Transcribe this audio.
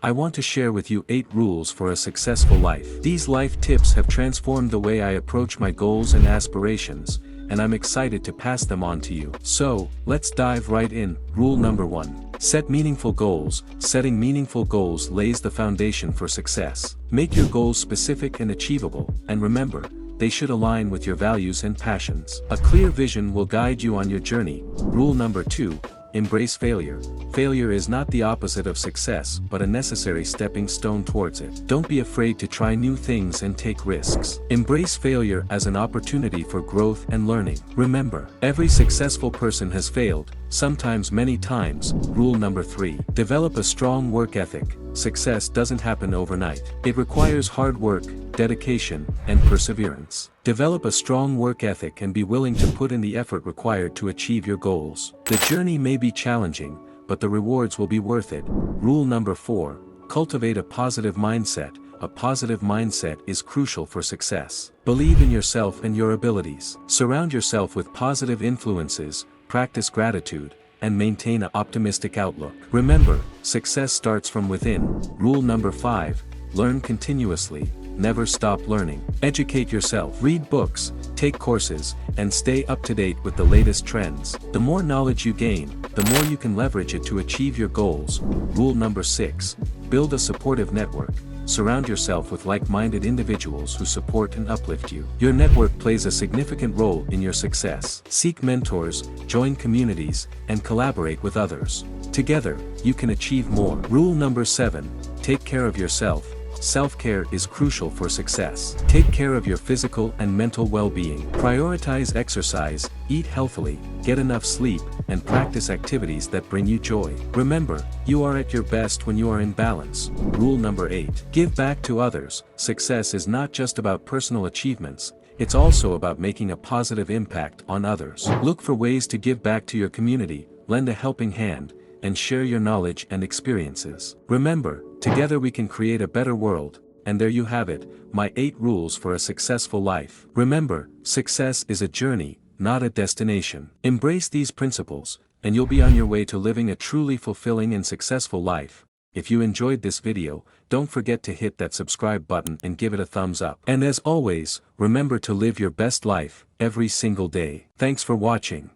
I want to share with you 8 rules for a successful life. These life tips have transformed the way I approach my goals and aspirations, and I'm excited to pass them on to you. So, let's dive right in. Rule number 1. Set meaningful goals. Setting meaningful goals lays the foundation for success. Make your goals specific and achievable, and remember, they should align with your values and passions. A clear vision will guide you on your journey. Rule number 2. Embrace failure. Failure is not the opposite of success, but a necessary stepping stone towards it. Don't be afraid to try new things and take risks. Embrace failure as an opportunity for growth and learning. Remember, every successful person has failed, sometimes many times. Rule number 3. Develop a strong work ethic. Success doesn't happen overnight. It requires hard work, dedication, and perseverance. Develop a strong work ethic and be willing to put in the effort required to achieve your goals. The journey may be challenging, but the rewards will be worth it. Rule number 4. Cultivate a positive mindset. A positive mindset is crucial for success. Believe in yourself and your abilities. Surround yourself with positive influences, practice gratitude, and maintain an optimistic outlook. Remember, success starts from within. Rule number 5. Learn continuously. Never stop learning. Educate yourself. Read books, take courses, and stay up to date with the latest trends. The more knowledge you gain, the more you can leverage it to achieve your goals. Rule number 6. Build a supportive network. Surround yourself with like-minded individuals who support and uplift you. Your network plays a significant role in your success. Seek mentors, join communities, and collaborate with others. Together, you can achieve more. Rule number 7. Take care of yourself. Self-care is crucial for success. Take care of your physical and mental well-being. Prioritize exercise, eat healthily, get enough sleep, and practice activities that bring you joy. Remember, you are at your best when you are in balance. Rule number 8. Give back to others. Success is not just about personal achievements, it's also about making a positive impact on others. Look for ways to give back to your community, lend a helping hand, and share your knowledge and experiences. Remember, together we can create a better world, and there you have it, my 8 rules for a successful life. Remember, success is a journey, not a destination. Embrace these principles, and you'll be on your way to living a truly fulfilling and successful life. If you enjoyed this video, don't forget to hit that subscribe button and give it a thumbs up. And as always, remember to live your best life, every single day. Thanks for watching.